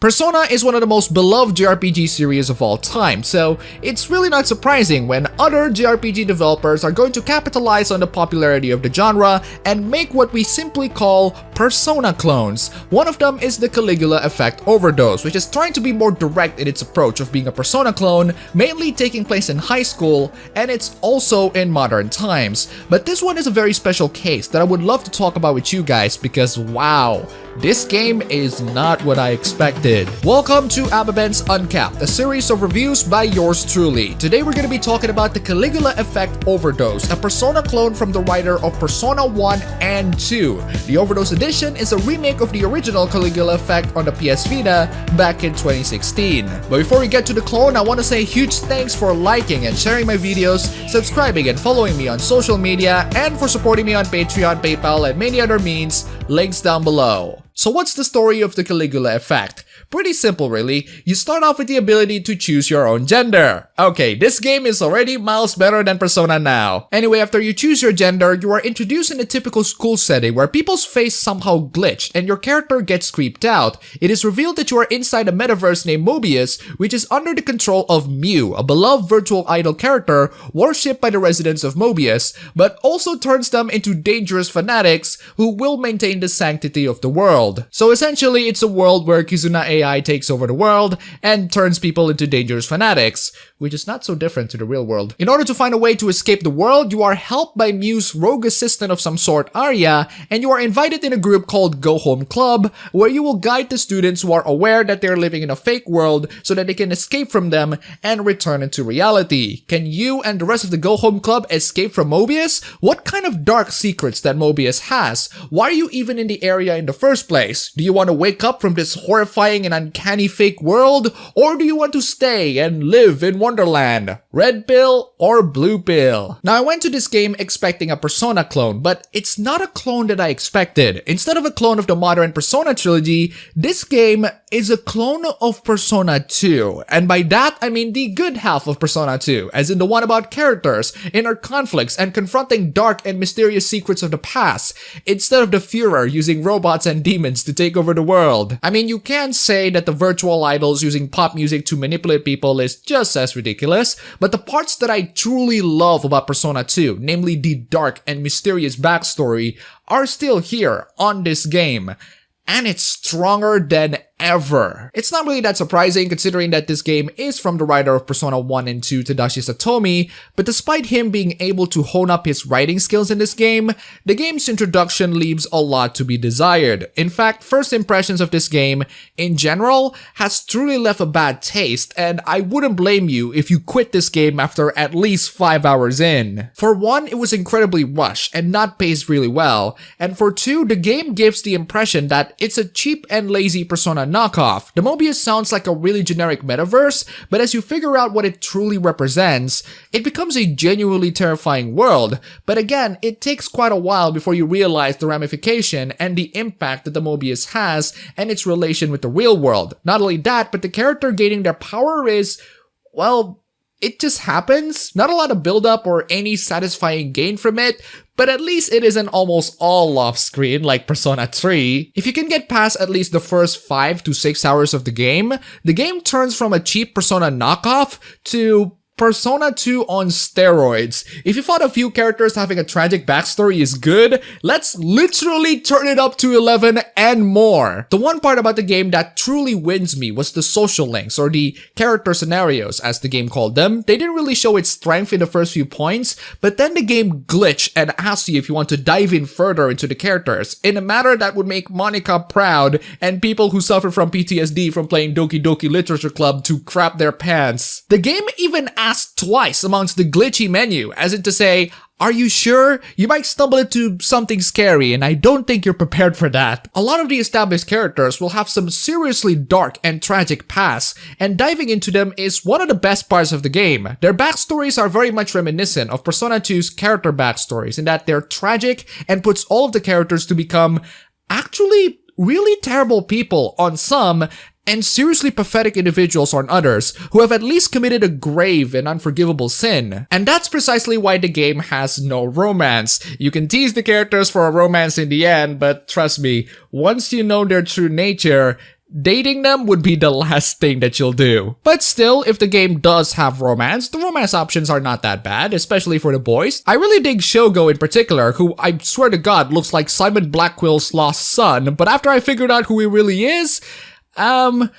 Persona is one of the most beloved JRPG series of all time, so it's really not surprising when other JRPG developers are going to capitalize on the popularity of the genre and make what we simply call Persona clones. One of them is the Caligula effect Overdose, which is trying to be more direct in its approach of being a Persona clone, mainly taking place in high school, and it's also in modern times. But this one is a very special case that I would love to talk about with you guys because wow, this game is not what I expected. Welcome to appabendyt's Uncapped, a series of reviews by yours truly. Today we're going to be talking about the Caligula effect Overdose, a Persona clone from the writer of Persona 1 and 2. The Overdose edition is a remake of the original Caligula effect on the PS Vita back in 2016. But before we get to the clone, I want to say a huge thanks for liking and sharing my videos, subscribing and following me on social media, and for supporting me on Patreon, PayPal, and many other means, links down below. So what's the story of the Caligula effect? Pretty simple really. You start off with the ability to choose your own gender. Okay, this game is already miles better than Persona now. Anyway, after you choose your gender, you are introduced in a typical school setting where people's face somehow glitched and your character gets creeped out. It is revealed that you are inside a metaverse named Mobius, which is under the control of Mew, a beloved virtual idol character worshipped by the residents of Mobius, but also turns them into dangerous fanatics who will maintain the sanctity of the world. So essentially, it's a world where Kizuna AI takes over the world and turns people into dangerous fanatics, which is not so different to the real world. In order to find a way to escape the world, you are helped by Mew's rogue assistant of some sort, Arya, and you are invited in a group called Go Home Club, where you will guide the students who are aware that they're living in a fake world so that they can escape from them and return into reality. Can you and the rest of the Go Home Club escape from Mobius? What kind of dark secrets that Mobius has? Why are you even in the area in the first place? Do you want to wake up from this horrifying and uncanny fake world? Or do you want to stay and live in Wonderland? Red pill or blue pill? Now I went to this game expecting a Persona clone, but it's not a clone that I expected. Instead of a clone of the modern Persona trilogy, this game is a clone of Persona 2. And by that, I mean the good half of Persona 2, as in the one about characters, inner conflicts, and confronting dark and mysterious secrets of the past, instead of the Führer using robots and demons to take over the world. I mean, you can say that the virtual idols using pop music to manipulate people is just as ridiculous, but the parts that I truly love about Persona 2, namely the dark and mysterious backstory, are still here on this game. And it's stronger than ever. It's not really that surprising considering that this game is from the writer of Persona 1 and 2, Tadashi Satomi, but despite him being able to hone up his writing skills in this game, the game's introduction leaves a lot to be desired. In fact, first impressions of this game, in general, has truly left a bad taste, and I wouldn't blame you if you quit this game after at least 5 hours in. For one, it was incredibly rushed and not paced really well, and for two, the game gives the impression that it's a cheap and lazy Persona knockoff. The Mobius sounds like a really generic metaverse, but as you figure out what it truly represents, it becomes a genuinely terrifying world. But again, it takes quite a while before you realize the ramification and the impact that the Mobius has and its relation with the real world. Not only that, but the character gaining their power is, well, it just happens. Not a lot of build-up or any satisfying gain from it, but at least it isn't almost all off-screen like Persona 3. If you can get past at least the first 5 to 6 hours of the game turns from a cheap Persona knockoff to Persona 2 on steroids. If you thought a few characters having a tragic backstory is good, let's literally turn it up to 11 and more. The one part about the game that truly wins me was the social links, or the character scenarios as the game called them. They didn't really show its strength in the first few points, but then the game glitched and asked you if you want to dive in further into the characters in a manner that would make Monica proud and people who suffer from PTSD from playing Doki Doki Literature Club to crap their pants. The game even asked twice amongst the glitchy menu, as in to say, are you sure? You might stumble into something scary and I don't think you're prepared for that. A lot of the established characters will have some seriously dark and tragic pasts, and diving into them is one of the best parts of the game. Their backstories are very much reminiscent of Persona 2's character backstories in that they're tragic and puts all of the characters to become actually really terrible people on some and seriously pathetic individuals on others who have at least committed a grave and unforgivable sin. And that's precisely why the game has no romance. You can tease the characters for a romance in the end, but trust me, once you know their true nature, dating them would be the last thing that you'll do. But still, if the game does have romance, the romance options are not that bad, especially for the boys. I really dig Shogo in particular, who I swear to God looks like Simon Blackwell's lost son, but after I figured out who he really is, I'm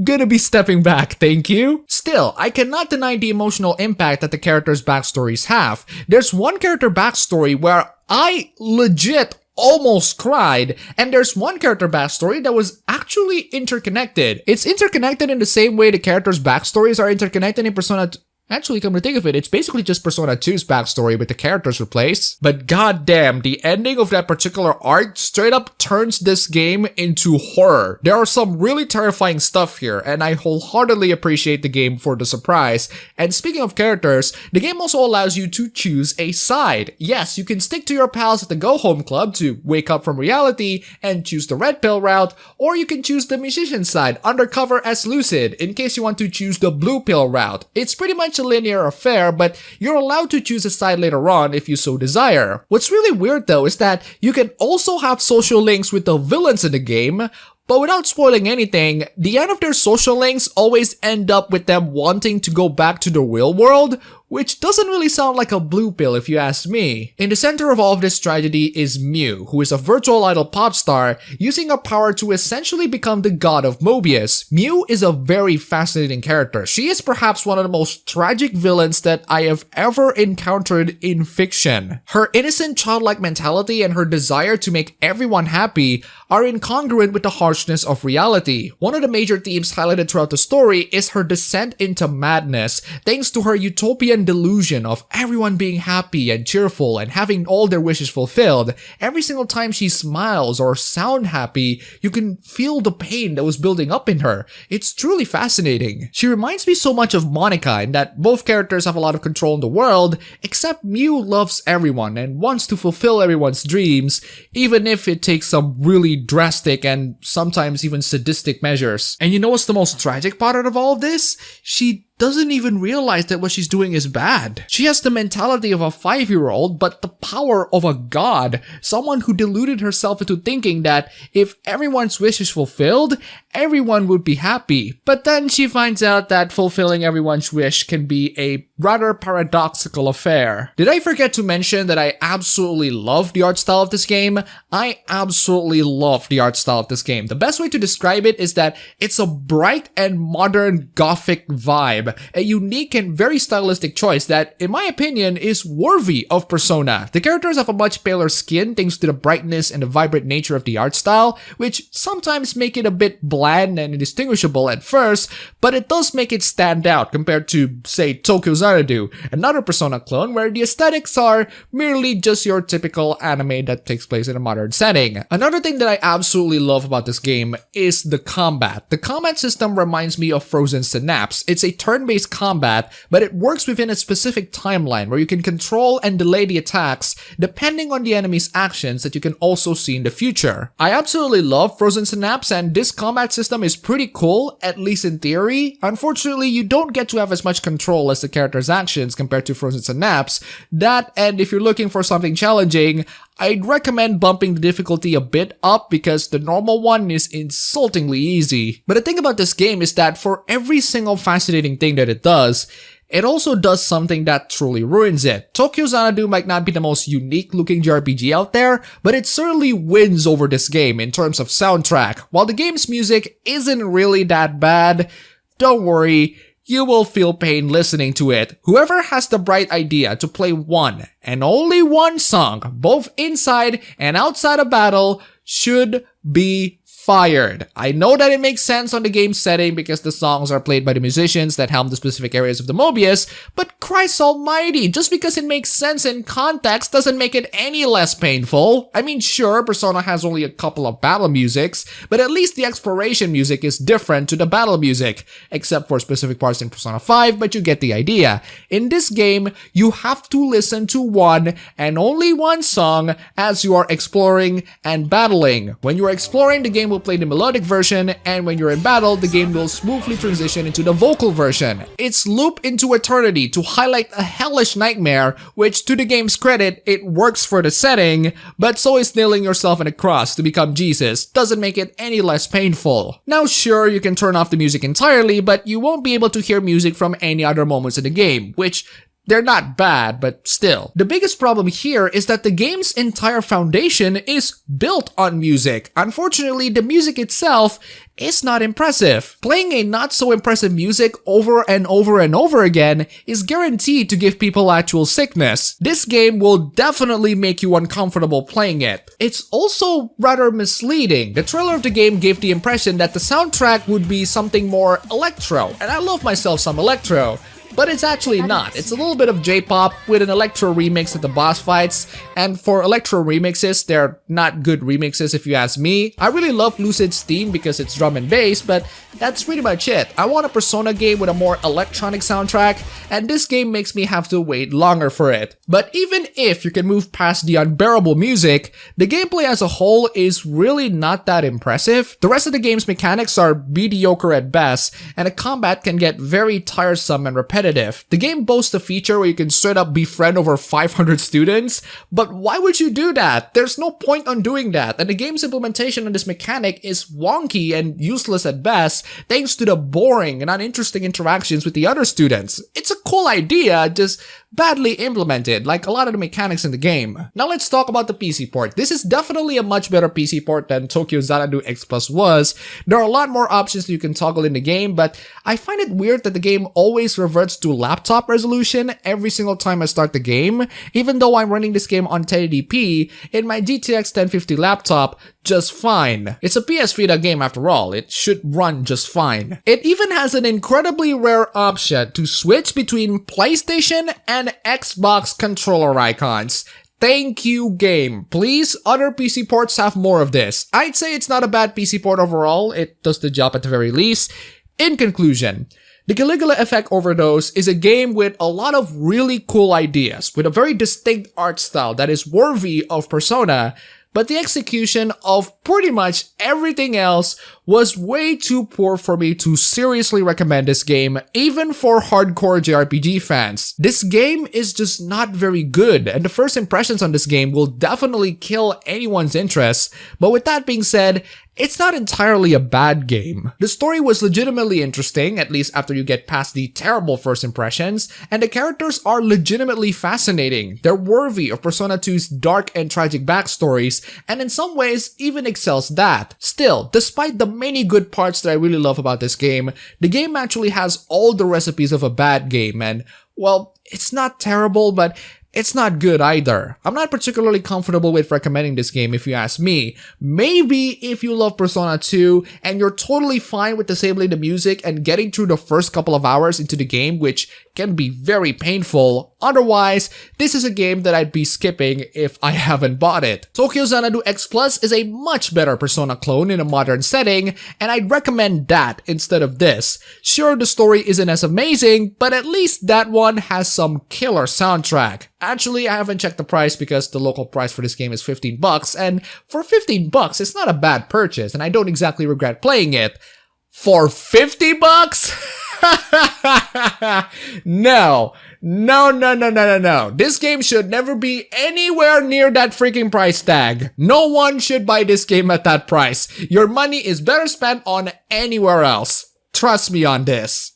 gonna be stepping back, thank you. Still, I cannot deny the emotional impact that the characters' backstories have. There's one character backstory where I legit almost cried, and there's one character backstory that was actually interconnected. It's interconnected in the same way the characters' backstories are interconnected in Persona. Actually, come to think of it, it's basically just Persona 2's backstory with the characters replaced. But goddamn, the ending of that particular arc straight up turns this game into horror. There are some really terrifying stuff here, and I wholeheartedly appreciate the game for the surprise. And speaking of characters, the game also allows you to choose a side. Yes, you can stick to your pals at the Go Home Club to wake up from reality and choose the red pill route, or you can choose the musician side, undercover as Lucid, in case you want to choose the blue pill route. It's pretty much a linear affair, but you're allowed to choose a side later on if you so desire. What's really weird though is that you can also have social links with the villains in the game, but without spoiling anything, the end of their social links always end up with them wanting to go back to the real world, which doesn't really sound like a blue pill if you ask me. In the center of all of this tragedy is Mew, who is a virtual idol pop star using her power to essentially become the god of Mobius. Mew is a very fascinating character. She is perhaps one of the most tragic villains that I have ever encountered in fiction. Her innocent childlike mentality and her desire to make everyone happy are incongruent with the harshness of reality. One of the major themes highlighted throughout the story is her descent into madness, thanks to her utopian delusion of everyone being happy and cheerful and having all their wishes fulfilled. Every single time she smiles or sounds happy, you can feel the pain that was building up in her. It's truly fascinating. She reminds me so much of Monica in that both characters have a lot of control in the world, except Mew loves everyone and wants to fulfill everyone's dreams, even if it takes some really drastic and sometimes even sadistic measures. And you know what's the most tragic part of all of this? She doesn't even realize that what she's doing is bad. She has the mentality of a 5-year-old, but the power of a god. Someone who deluded herself into thinking that if everyone's wish is fulfilled, everyone would be happy. But then she finds out that fulfilling everyone's wish can be a rather paradoxical affair. Did I forget to mention that I absolutely love the art style of this game? I absolutely love the art style of this game. The best way to describe it is that it's a bright and modern gothic vibe. A unique and very stylistic choice that, in my opinion, is worthy of Persona. The characters have a much paler skin thanks to the brightness and the vibrant nature of the art style, which sometimes make it a bit bland and indistinguishable at first, but it does make it stand out compared to, say, Tokyo Xanadu, another Persona clone where the aesthetics are merely just your typical anime that takes place in a modern setting. Another thing that I absolutely love about this game is the combat. The combat system reminds me of Frozen Synapse. It's a turn-based combat, but it works within a specific timeline where you can control and delay the attacks depending on the enemy's actions that you can also see in the future. I absolutely love Frozen Synapse, and this combat system is pretty cool, at least in theory. Unfortunately, you don't get to have as much control as the character's actions compared to Frozen Synapse. That, and if you're looking for something challenging, I'd recommend bumping the difficulty a bit up because the normal one is insultingly easy. But the thing about this game is that for every single fascinating thing that it does, it also does something that truly ruins it. Tokyo Xanadu might not be the most unique looking JRPG out there, but it certainly wins over this game in terms of soundtrack. While the game's music isn't really that bad, don't worry, you will feel pain listening to it. Whoever has the bright idea to play one and only one song, both inside and outside a battle, should be fired. I know that it makes sense on the game's setting because the songs are played by the musicians that helm the specific areas of the Mobius, but Christ almighty, just because it makes sense in context doesn't make it any less painful. I mean, sure, Persona has only a couple of battle musics, but at least the exploration music is different to the battle music, except for specific parts in Persona 5, but you get the idea. In this game, you have to listen to one and only one song as you are exploring and battling. When you are exploring, the game will play the melodic version, and when you're in battle, the game will smoothly transition into the vocal version. It's loop into eternity to highlight a hellish nightmare, which to the game's credit, it works for the setting, but so is nailing yourself in a cross to become Jesus doesn't make it any less painful. Now sure, you can turn off the music entirely, but you won't be able to hear music from any other moments in the game, which they're not bad, but still. The biggest problem here is that the game's entire foundation is built on music. Unfortunately, the music itself is not impressive. Playing a not so impressive music over and over and over again is guaranteed to give people actual sickness. This game will definitely make you uncomfortable playing it. It's also rather misleading. The trailer of the game gave the impression that the soundtrack would be something more electro, and I love myself some electro. But it's actually not. It's a little bit of J-pop with an electro remix of the boss fights, and for electro remixes, they're not good remixes if you ask me. I really love Lucid's theme because it's drum and bass, but that's pretty much it. I want a Persona game with a more electronic soundtrack, and this game makes me have to wait longer for it. But even if you can move past the unbearable music, the gameplay as a whole is really not that impressive. The rest of the game's mechanics are mediocre at best, and the combat can get very tiresome and repetitive. The game boasts a feature where you can straight up befriend over 500 students, but why would you do that? There's no point on doing that, and the game's implementation of this mechanic is wonky and useless at best thanks to the boring and uninteresting interactions with the other students. It's a cool idea, just badly implemented, like a lot of the mechanics in the game. Now let's talk about the PC port. This is definitely a much better PC port than Tokyo Xanadu X Plus was. There are a lot more options that you can toggle in the game, but I find it weird that the game always reverts to laptop resolution every single time I start the game, even though I'm running this game on 1080p in my GTX 1050 laptop just fine. It's a PS Vita game after all, it should run just fine. It even has an incredibly rare option to switch between PlayStation and Xbox controller icons. Thank you, game. Please, other PC ports have more of this. I'd say it's not a bad PC port overall, it does the job at the very least. In conclusion, the Caligula Effect Overdose is a game with a lot of really cool ideas, with a very distinct art style that is worthy of Persona, but the execution of pretty much everything else was way too poor for me to seriously recommend this game, even for hardcore JRPG fans. This game is just not very good, and the first impressions on this game will definitely kill anyone's interest, but with that being said, it's not entirely a bad game. The story was legitimately interesting, at least after you get past the terrible first impressions, and the characters are legitimately fascinating. They're worthy of Persona 2's dark and tragic backstories, and in some ways even excels that. Still, despite the many good parts that I really love about this game, the game actually has all the recipes of a bad game, and well, it's not terrible, but it's not good either. I'm not particularly comfortable with recommending this game if you ask me. Maybe if you love Persona 2 and you're totally fine with disabling the music and getting through the first couple of hours into the game, which can be very painful. Otherwise, this is a game that I'd be skipping if I haven't bought it. Tokyo Xanadu X Plus is a much better Persona clone in a modern setting, and I'd recommend that instead of this. Sure, the story isn't as amazing, but at least that one has some killer soundtrack. Actually, I haven't checked the price because the local price for this game is $15, and for $15, it's not a bad purchase, and I don't exactly regret playing it. For $50? No. This game should never be anywhere near that freaking price tag. No one should buy this game at that price. Your money is better spent on anywhere else. Trust me on this.